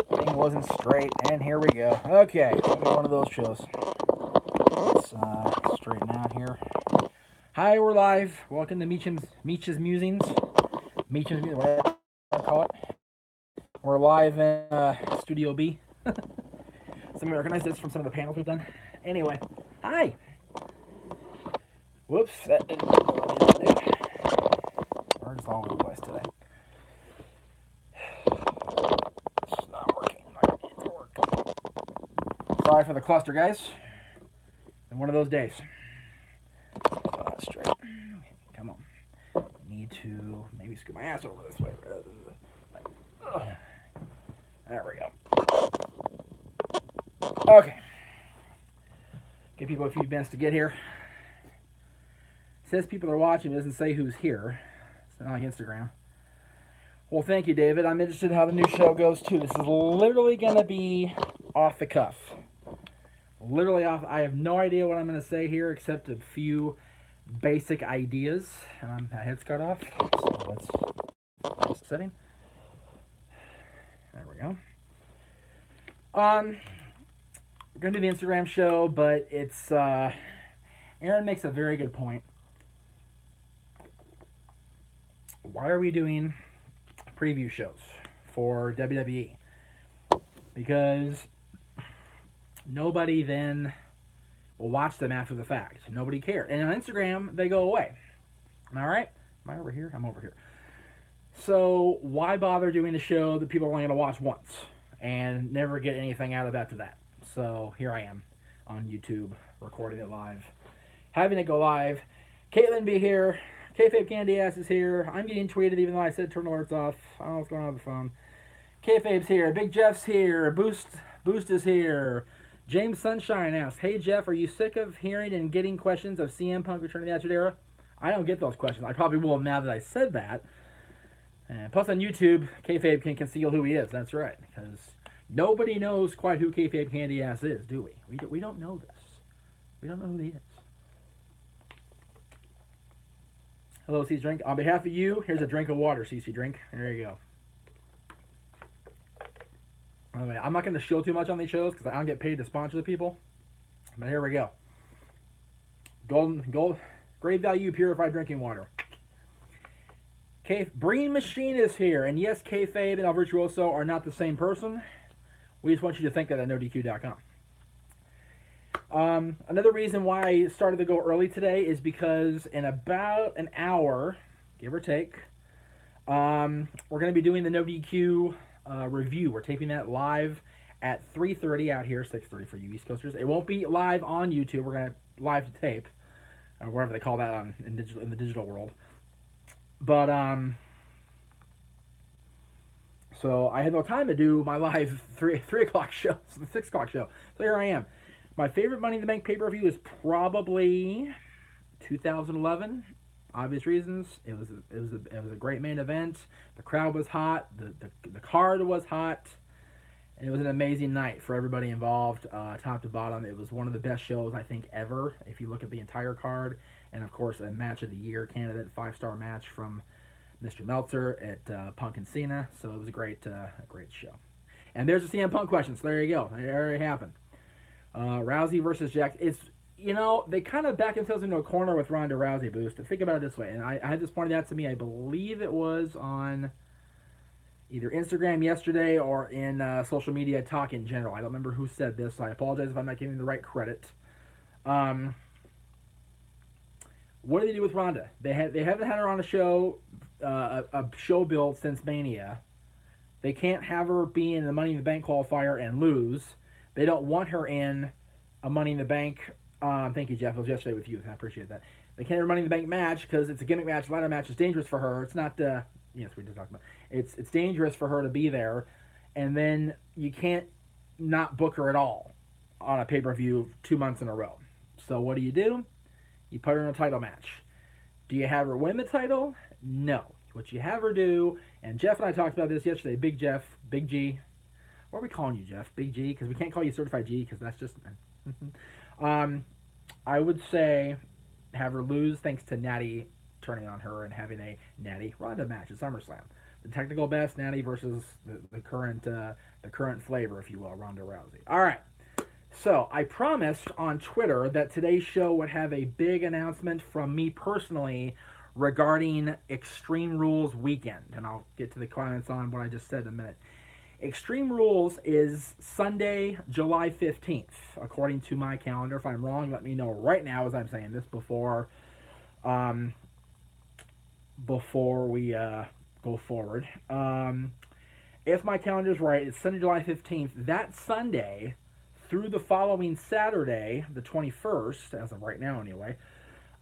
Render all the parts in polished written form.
Thing wasn't straight, and here we go. Okay, one of those shows. Let's straighten out here. Hi, we're live. Welcome to MEACH'S Musings. MEACH'S Musings, whatever you want to call it. We're live in Studio B. Some of you recognize this from some of the panels we've done. Anyway, hi. Whoops, that didn't go what I needed to do. We're just all over the place today. It's not working. I'm not going to get it to work. Sorry for the cluster, guys. And one of those days. Straight. Come on. Need to maybe scoot my ass over this way. There we go. Okay. Give people a few minutes to get here. It says people are watching. It doesn't say who's here. It's not like Instagram. Well, thank you, David. I'm interested in how the new show goes, too. This is literally going to be off the cuff. Literally off. I have no idea what I'm going to say here except a few basic ideas. My head's cut off. So let's setting. There we go. We're going to do the Instagram show, but it's Aaron makes a very good point. Why are we doing preview shows for WWE? Because nobody then will watch them after the fact. Nobody cares. And on Instagram, they go away. Am I right? Am I over here? I'm over here. So why bother doing a show that people are only going to watch once and never get anything out of after that? So here I am on YouTube, recording it live, having it go live. Caitlin be here. Kayfabe Candy Ass is here. I'm getting tweeted even though I said turn alerts off. I don't know what's going on with the phone. Kayfabe's here. Big Jeff's here. Boost is here. James Sunshine asks, hey Jeff, are you sick of hearing and getting questions of CM Punk returning to the Attitude Era? I don't get those questions. I probably will now that I said that. And plus on YouTube, Kayfabe can conceal who he is. That's right. Because nobody knows quite who Kayfabe Candy Ass is, do we? We don't know this. We don't know who he is. Hello, CC Drink. On behalf of you, here's a drink of water, CC Drink. There you go. Anyway, I'm not going to show too much on these shows because I don't get paid to sponsor the people. But here we go. Gold, great value purified drinking water. Breen Machine is here. And yes, Kayfabe and El Virtuoso are not the same person. We just want you to think that at NoDQ.com. Another reason why I started to go early today is because in about an hour, give or take, we're going to be doing the No DQ review. We're taping that live at 3:30 out here, 6:30 for you East Coasters. It won't be live on YouTube. We're going to live to tape, or whatever they call that in the digital world. But so I had no time to do my live 3 o'clock show, the 6 o'clock show. So here I am. My favorite Money in the Bank pay-per-view is probably 2011. Obvious reasons. It was a great main event. The crowd was hot. The card was hot. And it was an amazing night for everybody involved, top to bottom. It was one of the best shows I think ever. If you look at the entire card, and of course a match of the year candidate, 5-star match from Mr. Meltzer at Punk and Cena. So it was a great show. And there's the CM Punk question. So there you go. It already happened. Rousey versus Jack. It's, they kind of back themselves into a corner with Ronda Rousey boost. Think about it this way, and I had this pointed out to me, I believe it was on either Instagram yesterday or in social media talk in general. I don't remember who said this, so I apologize if I'm not giving the right credit. What do they do with Ronda? They haven't had her on a show build since Mania. They can't have her be in the Money in the Bank qualifier and lose. They don't want her in a Money in the Bank. Thank you, Jeff. It was yesterday with you. I appreciate that. They can't have a Money in the Bank match because it's a gimmick match. Ladder match is dangerous for her. It's not. Yes, we just talked about. It's dangerous for her to be there, and then you can't not book her at all on a pay-per-view 2 months in a row. So what do? You put her in a title match. Do you have her win the title? No. What you have her do, and Jeff and I talked about this yesterday. Big Jeff, Big G. What are we calling you, Jeff? Big G? Because we can't call you Certified G because that's just... I would say have her lose thanks to Natty turning on her and having a Natty Ronda match at SummerSlam. The technical best, Natty versus the current flavor, if you will, Ronda Rousey. All right. So I promised on Twitter that today's show would have a big announcement from me personally regarding Extreme Rules weekend, and I'll get to the comments on what I just said in a minute. Extreme Rules is Sunday, July 15th, according to my calendar. If I'm wrong, let me know right now as I'm saying this before we go forward. If my calendar is right, it's Sunday, July 15th. That Sunday through the following Saturday, the 21st, as of right now anyway,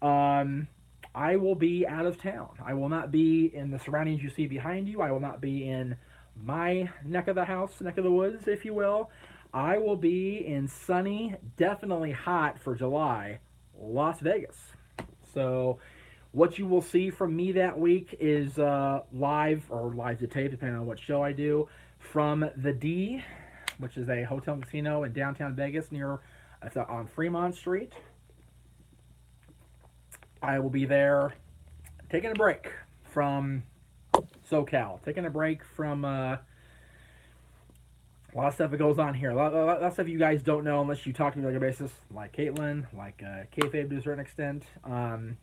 I will be out of town. I will not be in the surroundings you see behind you. I will not be in my neck of the house, neck of the woods, if you will. I will be in sunny, definitely hot for July, Las Vegas. So what you will see from me that week is live to tape, depending on what show I do, from the D, which is a hotel and casino in downtown Vegas on Fremont Street. I will be there taking a break from SoCal, taking a break from a lot of stuff that goes on here. A lot of stuff you guys don't know unless you talk to me on a regular basis, like Caitlin, like Kayfabe to a certain extent. A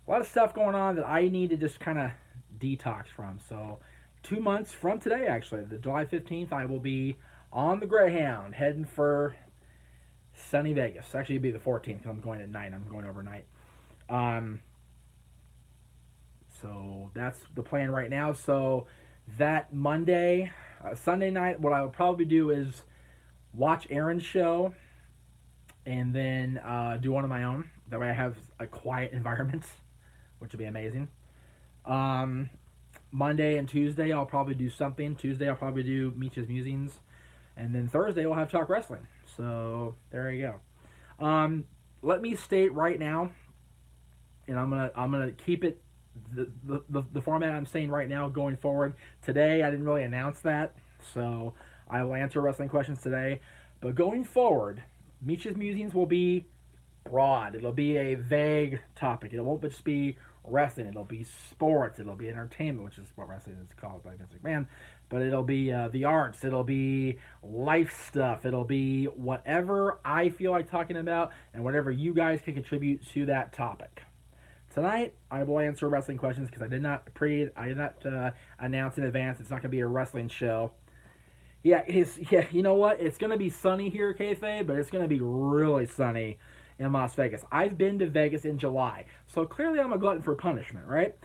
lot of stuff going on that I need to just kind of detox from. So 2 months from today, actually, the July 15th, I will be on the Greyhound heading for sunny Vegas. Actually, it'll be the 14th because I'm going at night. I'm going overnight. So that's the plan right now. So that Monday, Sunday night, what I will probably do is watch Aaron's show and then do one of my own. That way I have a quiet environment, which would be amazing. Monday and Tuesday, I'll probably do something. Tuesday, I'll probably do MEACH'S Musings. And then Thursday, we'll have Talk Wrestling. So there you go. Let me state right now, and I'm gonna keep it the format I'm saying right now going forward. Today, I didn't really announce that, so I will answer wrestling questions today. But going forward, MEACH'S Musings will be broad. It'll be a vague topic. It won't just be wrestling. It'll be sports. It'll be entertainment, which is what wrestling is called by Vince McMahon. But it'll be the arts. It'll be life stuff. It'll be whatever I feel like talking about and whatever you guys can contribute to that topic. Tonight, I will answer wrestling questions because I did not announce in advance. It's not going to be a wrestling show. Yeah, you know what? It's going to be sunny here, kayfabe, but it's going to be really sunny in Las Vegas. I've been to Vegas in July, so clearly I'm a glutton for punishment, right?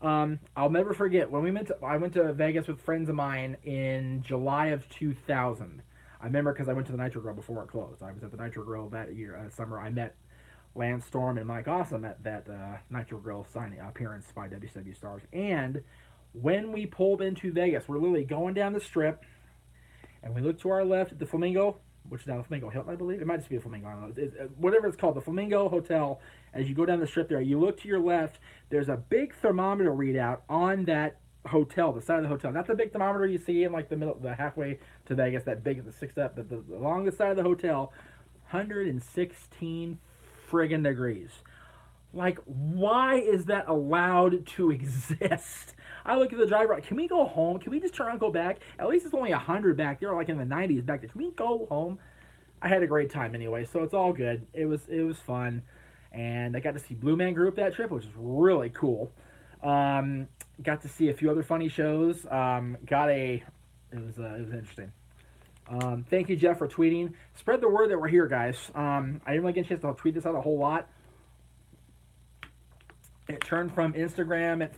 I'll never forget when I went to Vegas with friends of mine in July of 2000. I remember because I went to the Nitro Grill before it closed. I was at the Nitro Grill that year, summer. I met Lance Storm and Mike Awesome at that Nitro Grill signing appearance by WCW stars. And when we pulled into Vegas, we're literally going down the strip, and we look to our left at the Flamingo, which is now the Flamingo Hilton, I believe. It might just be a Flamingo. I don't know. Whatever it's called, the Flamingo Hotel. As you go down the strip there, you look to your left. There's a big thermometer readout on that hotel, the side of the hotel. Not the big thermometer you see in like the middle, the halfway to Vegas, that big, the six up, the longest side of the hotel. 116 friggin' degrees. Like, why is that allowed to exist? I look at the driver, can we go home? Can we just turn around and go back? At least it's only 100 back there, like in the 90s back there. Can we go home? I had a great time anyway, so it's all good. It was fun. And I got to see Blue Man Group that trip, which was really cool. Got to see a few other funny shows. It was interesting. Thank you, Jeff, for tweeting. Spread the word that we're here, guys. I didn't really get a chance to tweet this out a whole lot. It turned from Instagram at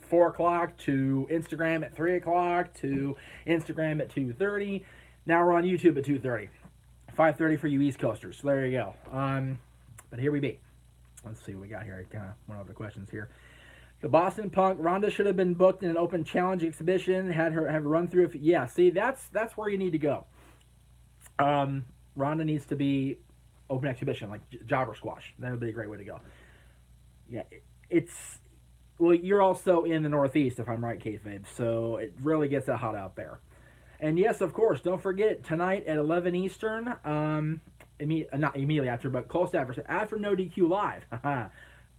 4 o'clock to Instagram at 3 o'clock to Instagram at 2:30. Now we're on YouTube at 2:30. 5:30 for you East Coasters. So there you go. But here we be. Let's see what we got here. I kind of went over the questions here. The Boston Punk, Ronda should have been booked in an open challenge exhibition. Have a run through. Yeah, see, that's where you need to go. Ronda needs to be open exhibition, like jobber squash. That would be a great way to go. Yeah, well, you're also in the Northeast, if I'm right, kayfabe. So it really gets that hot out there. And yes, of course, don't forget, tonight at 11 Eastern, not immediately after, but close after No DQ Live.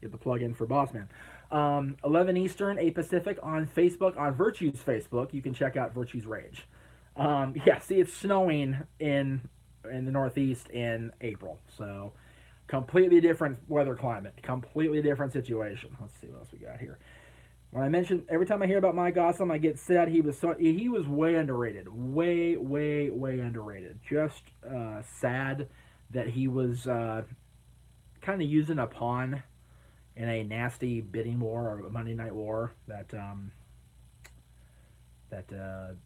Get the plug in for Boss Man. 11 Eastern, 8 Pacific on Facebook, on Virtue's Facebook. You can check out Virtue's Rage. Yeah, see, it's snowing in the Northeast in April, so completely different weather climate, completely different situation. Let's see what else we got here. When I mentioned, every time I hear about Mike Awesome, I get sad. He was way underrated, way underrated. Just sad that he was kind of using a pawn in a nasty bidding war or a Monday Night War and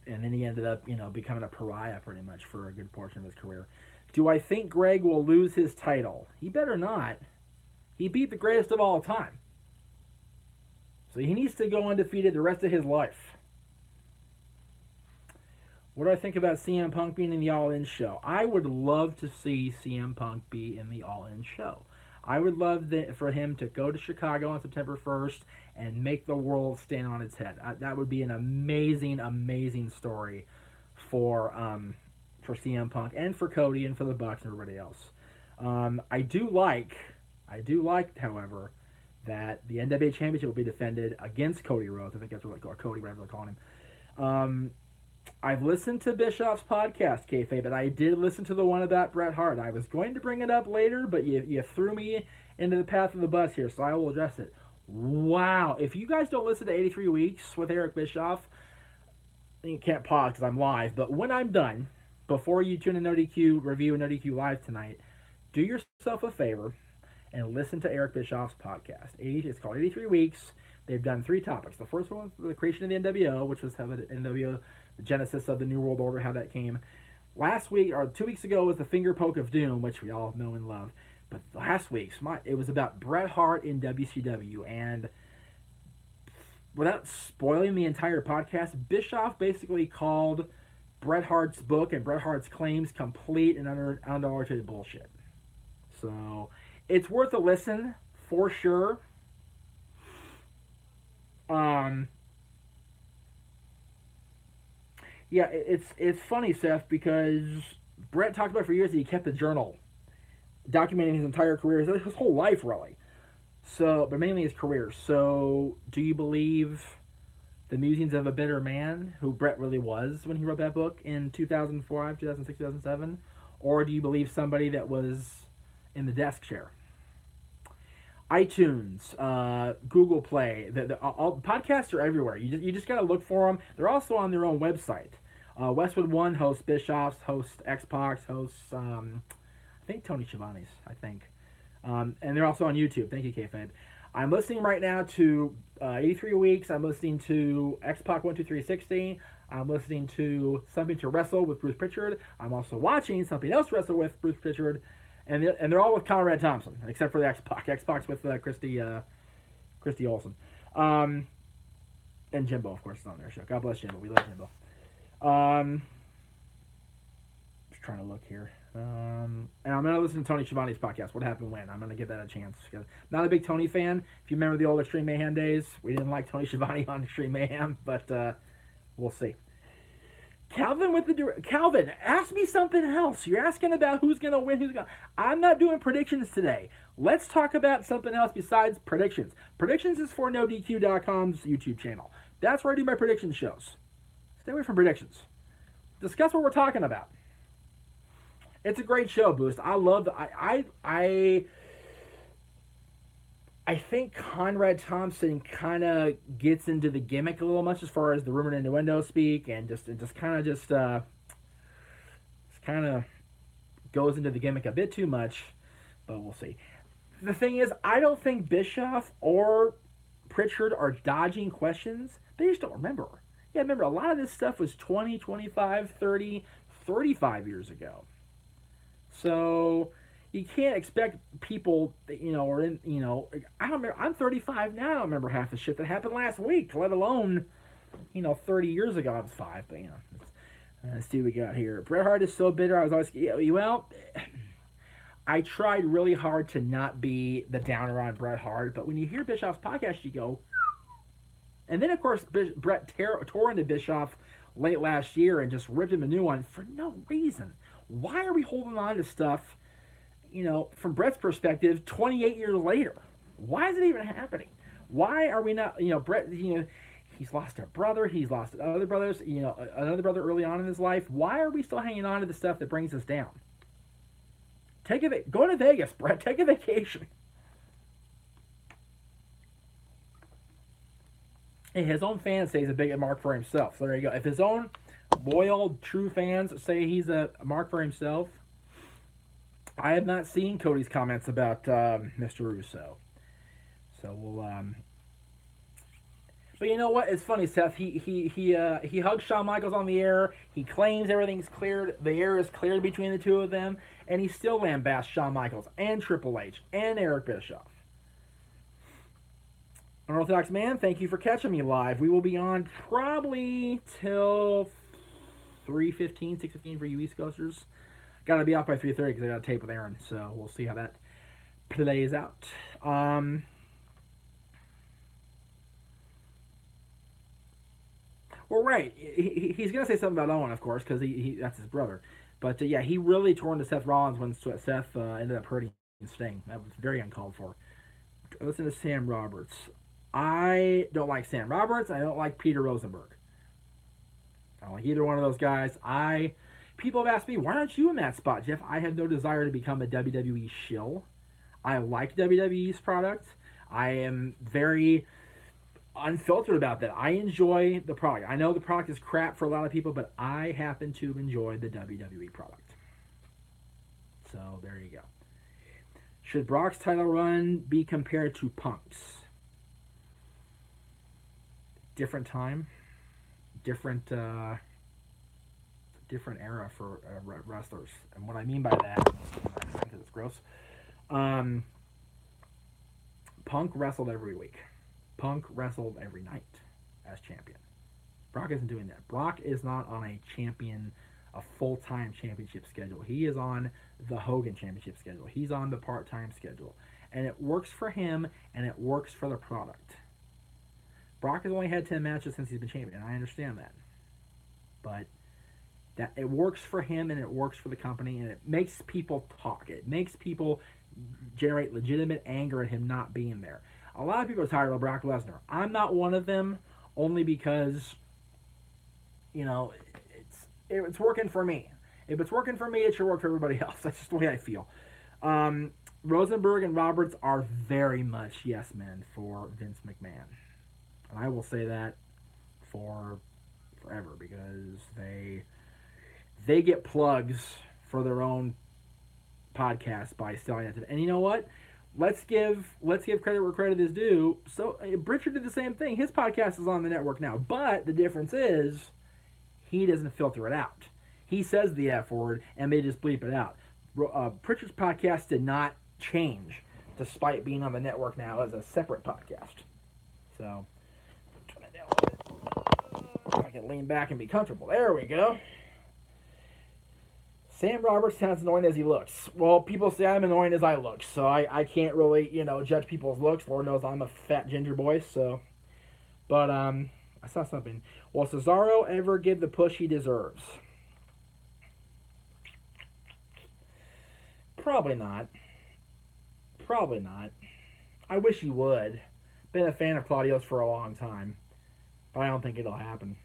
then he ended up, becoming a pariah pretty much for a good portion of his career. Do I think Greg will lose his title? He better not. He beat the greatest of all time. So he needs to go undefeated the rest of his life. What do I think about CM Punk being in the All In show? I would love to see CM Punk be in the All In show. I would love for him to go to Chicago on September 1st and make the world stand on its head. That would be an amazing story for CM Punk and for Cody and for the Bucks and everybody else. I do like, however, that the NWA Championship will be defended against Cody Rhodes. I think that's what Cody, whatever they're calling him. I've listened to Bischoff's podcast, kayfabe, but I did listen to the one about Bret Hart. I was going to bring it up later, but you threw me into the path of the bus here, so I will address it. Wow. If you guys don't listen to 83 Weeks with Eric Bischoff, you can't pause because I'm live, but when I'm done, before you tune in No DQ review and No DQ live tonight, do yourself a favor and listen to Eric Bischoff's podcast. It's called 83 Weeks. They've done 3 topics. The first one was the creation of the NWO, which was how the NWO, the genesis of the New World Order, how that came. Last week, or 2 weeks ago, was the Finger Poke of Doom, which we all know and love. But last week's, it was about Bret Hart in WCW. And without spoiling the entire podcast, Bischoff basically called Bret Hart's book and Bret Hart's claims complete and unadulterated bullshit. So it's worth a listen for sure. Yeah, it's funny, Seth, because Bret talked about for years that he kept a journal documenting his entire career, his whole life, really. So, but mainly his career. So, do you believe the musings of a bitter man, who Bret really was when he wrote that book in 2005, 2006, 2007? Or do you believe somebody that was in the desk chair? iTunes, Google Play, all podcasts are everywhere. You just gotta look for them. They're also on their own website. Westwood One hosts Bischoff's, hosts X-Pac, hosts I think Tony Schiavone's, and they're also on YouTube. Thank you, Kayfabe. I'm listening right now to 83 Weeks. I'm listening to X-Pac 12360. I'm listening to Something to Wrestle with Bruce Pritchard. I'm also watching Something Else to Wrestle with Bruce Pritchard. And they're all with Conrad Thompson, except for the X-Pac. X-Pac's with Christy Olsen. And Jimbo, of course, is on their show. God bless Jimbo. We love Jimbo. Just trying to look here. And I'm going to listen to Tony Schiavone's podcast, What Happened When. I'm going to give that a chance. Not a big Tony fan. If you remember the old Extreme Mayhem days, we didn't like Tony Schiavone on Extreme Mayhem, but we'll see. Calvin, ask me something else. You're asking about who's going to win, I'm not doing predictions today. Let's talk about something else besides predictions. Predictions is for NoDQ.com's YouTube channel. That's where I do my prediction shows. Stay away from predictions. Discuss what we're talking about. It's a great show, Boost. I love I think Conrad Thompson kind of gets into the gimmick a little much as far as the rumor and innuendo speak, and just kind of goes into the gimmick a bit too much, but we'll see. The thing is, I don't think Bischoff or Pritchard are dodging questions. They just don't remember. Yeah, remember, a lot of this stuff was 20, 25, 30, 35 years ago. So you can't expect people, I don't remember. I'm 35 now. I don't remember half the shit that happened last week, let alone, 30 years ago. I was 5, but, let's see what we got here. Bret Hart is so bitter. I was always, I tried really hard to not be the downer on Bret Hart, but when you hear Bischoff's podcast, you go, and then, of course, Bret tore into Bischoff late last year and just ripped him a new one for no reason. Why are we holding on to stuff, from Bret's perspective, 28 years later? Why is it even happening? Why are we not, Brett, he's lost a brother, he's lost other brothers, another brother early on in his life. Why are we still hanging on to the stuff that brings us down? Go to Vegas, Brett. Take a vacation. Hey, his own fans say he's a big mark for himself. So there you go. If his own loyal, true fans say he's a mark for himself, I have not seen Cody's comments about Mr. Russo. So we'll. But you know what? It's funny, Seth. He hugs Shawn Michaels on the air. He claims everything's cleared. The air is cleared between the two of them, and he still lambasts Shawn Michaels and Triple H and Eric Bischoff. Unorthodox Man, thank you for catching me live. We will be on probably till 3:15, 6:15 for you East Coasters. Got to be off by 3:30 because I got a tape with Aaron, so we'll see how that plays out. Well, right. He's going to say something about Owen, of course, because that's his brother. But, yeah, he really tore into Seth Rollins when Seth ended up hurting Sting. That was very uncalled for. Listen to Sam Roberts. I don't like Sam Roberts. I don't like Peter Rosenberg. I don't like either one of those guys. People have asked me, why aren't you in that spot, Jeff? I have no desire to become a WWE shill. I like WWE's product. I am very unfiltered about that. I enjoy the product. I know the product is crap for a lot of people, but I happen to enjoy the WWE product. So there you go. Should Brock's title run be compared to Punk's? Different time, different era for wrestlers. And what I mean by that, because it's gross, Punk wrestled every week. Punk wrestled every night as champion. Brock isn't doing that. Brock is not on a full-time championship schedule. He is on the Hogan championship schedule. He's on the part-time schedule. And it works for him, and it works for the product. Brock has only had 10 matches since he's been champion. I understand that. But that it works for him, and it works for the company, and it makes people talk. It makes people generate legitimate anger at him not being there. A lot of people are tired of Brock Lesnar. I'm not one of them, only because, it's working for me. If it's working for me, it should work for everybody else. That's just the way I feel. Rosenberg and Roberts are very much yes men for Vince McMahon. And I will say that for forever because they get plugs for their own podcast by selling it. And you know what? Let's give credit where credit is due. So Pritchard did the same thing. His podcast is on the network now, but the difference is he doesn't filter it out. He says the F word, and they just bleep it out. Pritchard's podcast did not change, despite being on the network now as a separate podcast. So, turn it down a little bit. I can lean back and be comfortable. There we go. Sam Roberts sounds annoying as he looks. Well, people say I'm annoying as I look, so I can't really, judge people's looks. Lord knows I'm a fat ginger boy, so. But, I saw something. Will Cesaro ever give the push he deserves? Probably not. Probably not. I wish he would. Been a fan of Claudio's for a long time, but I don't think it'll happen.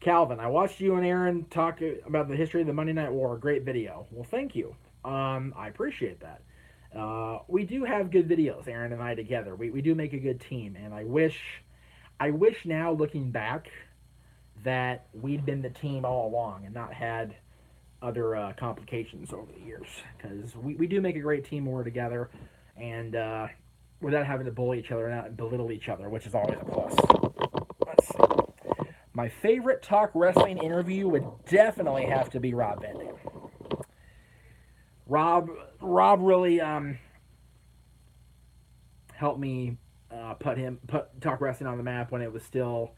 Calvin, I watched you and Aaron talk about the history of the Monday Night War. Great video. Well, thank you. I appreciate that. We do have good videos, Aaron and I together. We do make a good team, and I wish now, looking back, that we'd been the team all along and not had other complications over the years. Because we do make a great team when we're together, and without having to bully each other and belittle each other, which is always a plus. Let's see. My favorite talk wrestling interview would definitely have to be Rob Van Dam. Rob really helped me put talk wrestling on the map when it was still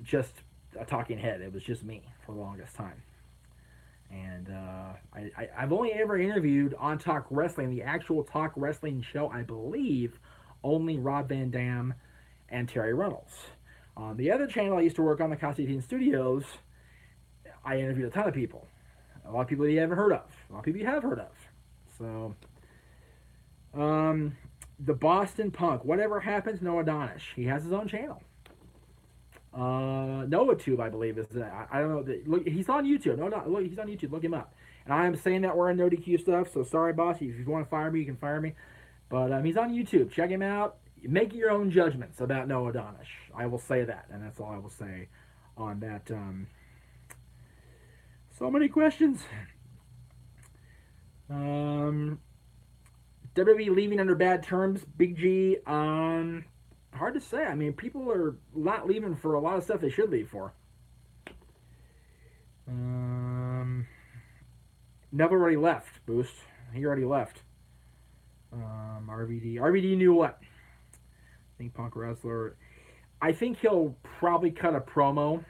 just a talking head. It was just me for the longest time. And I've only ever interviewed on Talk Wrestling, the actual Talk Wrestling show, I believe, only Rob Van Dam and Terry Reynolds. On the other channel I used to work on, the Constantine Studios, I interviewed a ton of people. A lot of people you haven't heard of. A lot of people you have heard of. So, the Boston Punk. Whatever happens, Noah Donish. He has his own channel. Noah Tube, I believe, is that. I don't know. Look, he's on YouTube. No, look, he's on YouTube. Look him up. And I am saying that we're in no DQ stuff, so sorry, boss. If you want to fire me, you can fire me. But he's on YouTube. Check him out. Make your own judgments about Noah Donish. I will say that, and that's all I will say on that. So many questions. WWE leaving under bad terms. Big G. Hard to say. I mean, people are not leaving for a lot of stuff they should leave for. Neville already left. Boost. He already left. RVD knew what? I think Punk Wrestler. I think he'll probably cut a promo.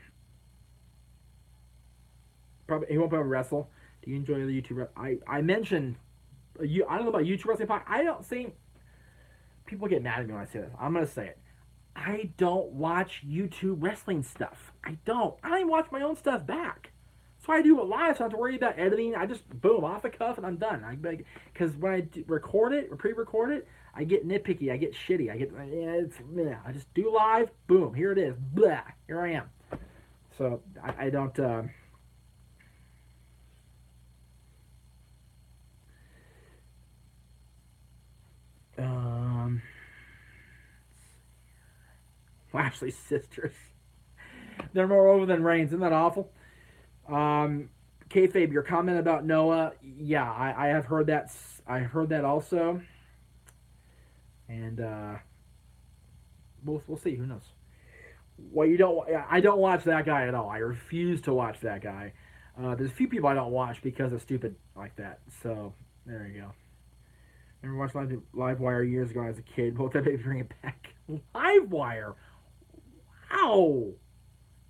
Probably he won't be able to wrestle. Do you enjoy the YouTube? I mentioned. I don't know about YouTube wrestling. I don't think people get mad at me when I say this. I'm gonna say it. I don't watch YouTube wrestling stuff. I don't even watch my own stuff back. So I do it live, so I don't have to worry about editing. I just boom off the cuff and I'm done. Because when I record it or pre-record it, I get nitpicky. I get shitty. I just do live. Boom, here it is. Blah, here I am. So I don't. Lashley's sisters. They're more over than Reigns. Isn't that awful? Kayfabe, your comment about Noah. Yeah, I have heard that. I heard that also. And we'll see. Who knows? Well, I don't watch that guy at all. I refuse to watch that guy. There's a few people I don't watch because of stupid like that. So there you go. Never watched Livewire years ago as a kid. Both that baby bring it back. Livewire. Wow.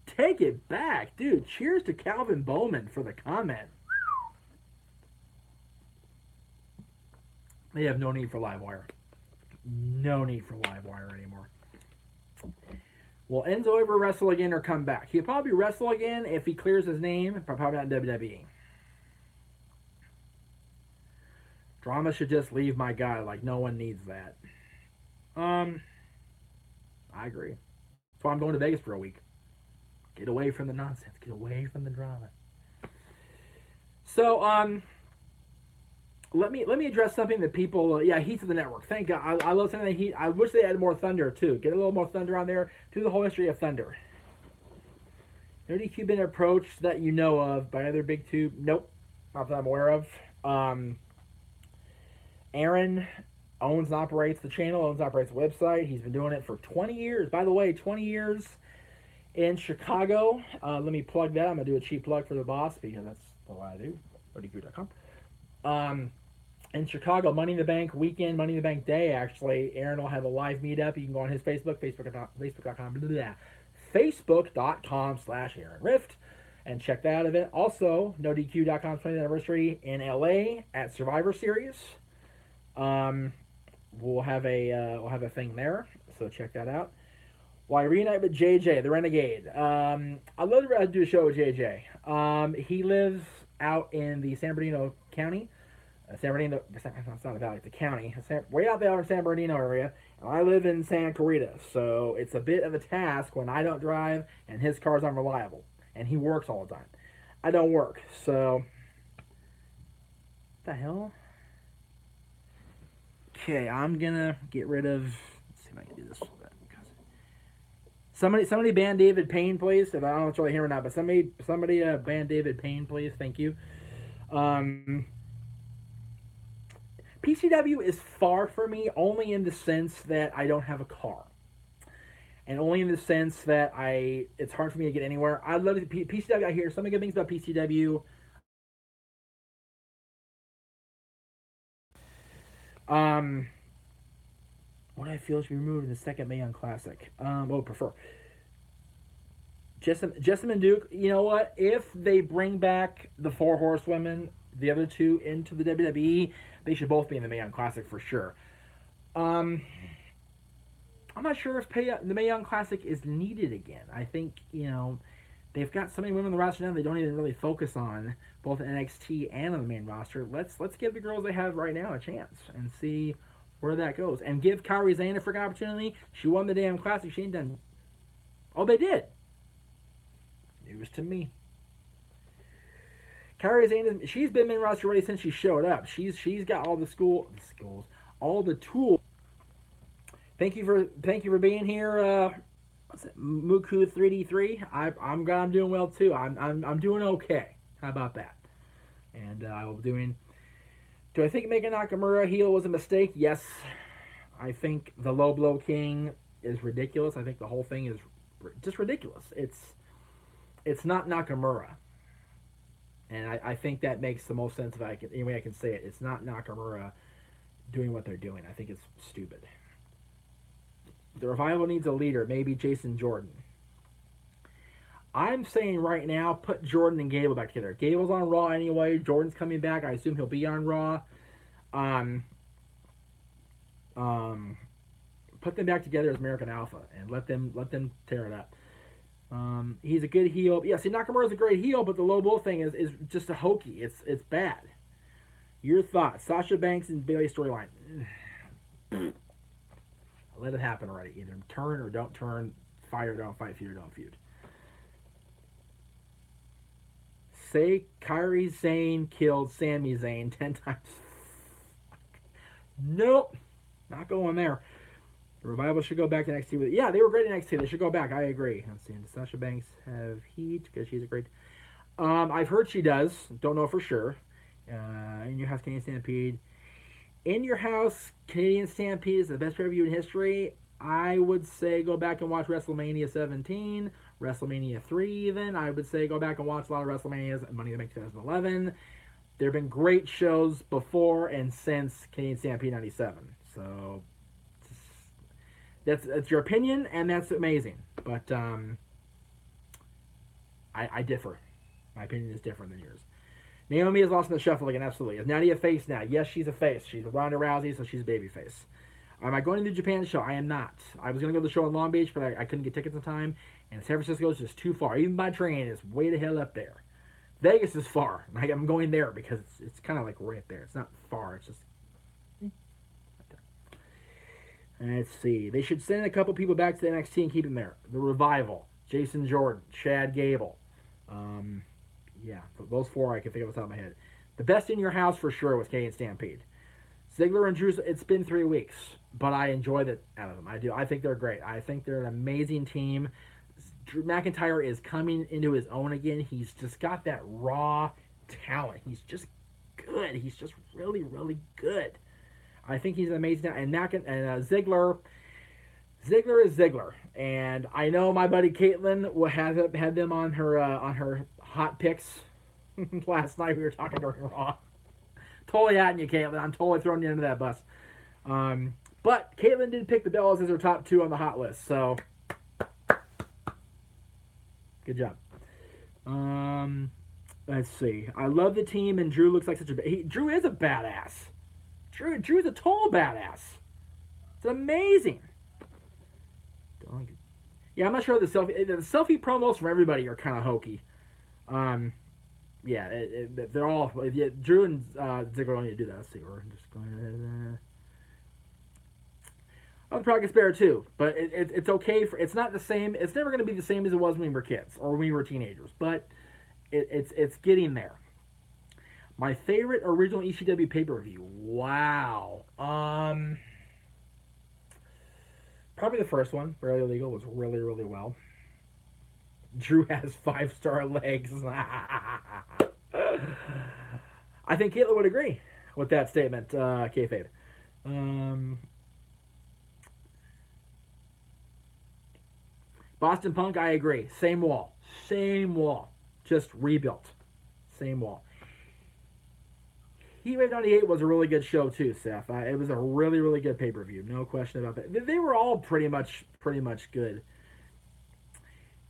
Take it back. Dude, cheers to Calvin Bowman for the comment. They have no need for Livewire. No need for Livewire anymore. Will Enzo ever wrestle again or come back? He'll probably wrestle again if he clears his name, but probably not in WWE. Drama should just leave my guy. Like, no one needs that. I agree. That's why I'm going to Vegas for a week. Get away from the nonsense. Get away from the drama. So, let me address something that people. Heat of the Network. Thank God. I love something that Heat. I wish they had more Thunder too. Get a little more Thunder on there. Do the whole history of Thunder. No DQ been approached that you know of by other big tube? Nope, not that I'm aware of. Aaron owns and operates the channel. Owns and operates the website. He's been doing it for 20 years. By the way, 20 years. In Chicago, let me plug that. I'm going to do a cheap plug for the boss because that's what I do. ODQ.com. In Chicago, Money in the Bank weekend, Money in the Bank day, actually, Aaron will have a live meetup. You can go on his Facebook, facebook.com/Aaron Rift, and check that event. Also, NoDQ.com's 20th anniversary in LA at Survivor Series. We'll have a thing there, so check that out. Why reunite with JJ, the Renegade? I'd love to do a show with JJ. He lives out in the San Bernardino County. San Bernardino, it's not a valley, it's a county. Way out there in San Bernardino area. And I live in Santa Clarita. So it's a bit of a task when I don't drive and his car's unreliable. And he works all the time. I don't work. So, what the hell? Okay, I'm going to get rid of, let's see if I can do this. Somebody ban David Payne, please. If I don't know if you're really hearing or not, but somebody ban David Payne, please. Thank you. PCW is far for me, only in the sense that I don't have a car, and only in the sense that it's hard for me to get anywhere. I love PCW. I hear so many good things about PCW. What do I feel should be removed in the second Mae Young Classic? What would prefer? Jessamine Duke, you know what? If they bring back the Four Horsewomen, the other two, into the WWE, they should both be in the Mae Young Classic for sure. I'm not sure if the Mae Young Classic is needed again. I think, they've got so many women on the roster now they don't even really focus on, both NXT and on the main roster. Let's give the girls they have right now a chance and see where that goes. And give Kairi Sane a freaking opportunity. She won the damn classic. She ain't done. Oh, they did. News to me. Kairi Sane, she's been main roster already since she showed up. She's got all the schools, all the tools. Thank you for being here. What's it, Muku 3D3? I'm glad I'm doing well too. I'm doing okay. How about that? And I will be doing. Do I think making Nakamura heel was a mistake? Yes. I think the Low Blow King is ridiculous. I think the whole thing is just ridiculous. It's not Nakamura. And I think that makes the most sense if any way I can say it. It's not Nakamura doing what they're doing. I think it's stupid. The Revival needs a leader, maybe Jason Jordan. I'm saying right now, put Jordan and Gable back together. Gable's on Raw anyway. Jordan's coming back. I assume he'll be on Raw. Put them back together as American Alpha and let them tear it up. He's a good heel. Yeah, see, Nakamura's a great heel, but the Low Blow thing is just a hokey. It's bad. Your thoughts? Sasha Banks and Bayley storyline. Let it happen already. Either turn or don't turn. Fight or don't fight. Feud or don't feud. Say Kairi Sane killed Sami Zayn 10 times. Nope. Not going there. The Revival should go back to NXT. Yeah, they were great in NXT. They should go back. I agree. Let's see. Does Sasha Banks have heat? Because she's a great... I've heard she does. Don't know for sure. In Your House, Canadian Stampede. In Your House, Canadian Stampede is the best pay-per-view in history. I would say go back and watch WrestleMania 17, WrestleMania 3 even. I would say go back and watch a lot of WrestleManias and Money in the Bank 2011. There have been great shows before and since Canadian Stampede 97. So that's your opinion, and that's amazing. But I differ. My opinion is different than yours. Naomi is lost in the shuffle again, absolutely. Is Natty a face now? Yes, she's a face. She's a Ronda Rousey, so she's a baby face. Am I going to the Japan show? I am not. I was going to go to the show in Long Beach, but I couldn't get tickets in time. And San Francisco is just too far. Even by train, it's way the hell up there. Vegas is far. I'm going there because it's kind of like right there. It's not far. It's just... Let's see. They should send a couple people back to the NXT and keep them there. The Revival. Jason Jordan. Chad Gable. Yeah, those four I can think of off the top of my head. The best in your house for sure was Canadian Stampede. Ziggler and Drew, it's been 3 weeks, but I enjoy that out of them. I do. I think they're great. I think they're an amazing team. Drew McIntyre is coming into his own again. He's just got that raw talent. He's just good. He's just really, really good. I think he's amazing. And Ziggler is Ziggler. And I know my buddy Caitlin had them on her hot picks last night. We were talking during Raw. Totally at you, Caitlin. I'm totally throwing you into that bus. But Caitlin did pick the Bellas as her top 2 on the hot list. So, good job. Let's see. I love the team, and Drew looks like such a... Drew is a badass. Drew is a total badass. It's amazing. Yeah, I'm not sure the selfie promos from everybody are kind of hokey. Yeah, they're all... Yeah, Drew and Ziggler don't need to do that. Let's see. We're just going to... I'm Progress Bear too, but it's okay. It's not the same. It's never going to be the same as it was when we were kids or when we were teenagers, but it's getting there. My favorite original ECW pay-per-view. Wow. Probably the first one, Barely Legal, was really, really well. Drew has 5-star legs. I think Caitlin would agree with that statement, kayfabe. Boston Punk, I agree. Same wall. Just rebuilt. Same wall. Heatwave 98 was a really good show too, Seth. It was a really, really good pay-per-view. No question about that. They were all pretty much good.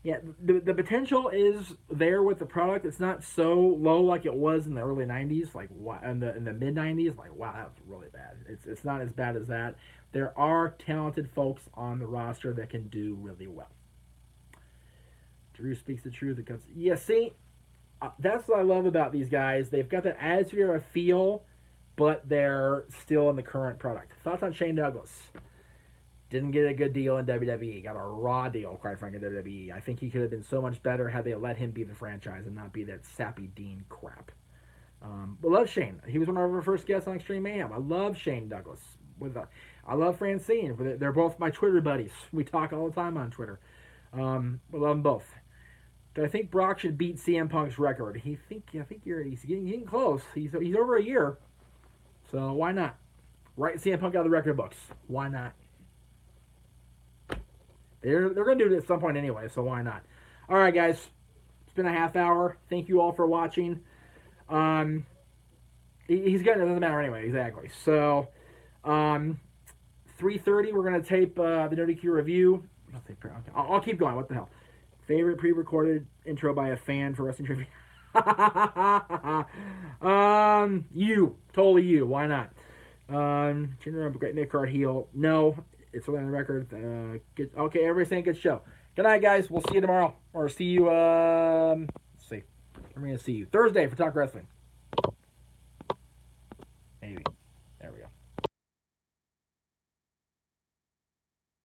Yeah, the potential is there with the product. It's not so low like it was in the early 90s, like in the mid 90s. Like, wow, that was really bad. It's not as bad as that. There are talented folks on the roster that can do really well. Drew speaks the truth. Yeah, see, that's what I love about these guys. They've got that attitude or a feel but they're still in the current product. Thoughts on Shane Douglas? Didn't get a good deal in WWE. Got a raw deal, quite frankly, in WWE. I think he could have been so much better had they let him be the franchise and not be that sappy Dean crap. But love Shane. He was one of our first guests on Extreme Mayhem. I love Shane Douglas. I love Francine. They're both my Twitter buddies. We talk all the time on Twitter. We love them both. Do I think Brock should beat CM Punk's record? I think he's getting close. He's over a year, so why not? Write CM Punk out of the record books. Why not? They're going to do it at some point anyway, so why not? All right, guys. It's been a half hour. Thank you all for watching. He's got it. Doesn't matter anyway. Exactly. So, 3:30, we're going to tape the Nerdy Q review. I'll keep going. What the hell? Favorite pre-recorded intro by a fan for wrestling trivia? You. Totally you. Why not? Great mid-card heel. No. It's on the record. Okay, everybody's saying good show. Good night, guys. We'll see you tomorrow. Or see you, let's see. I'm going to see you Thursday for Talk Wrestling.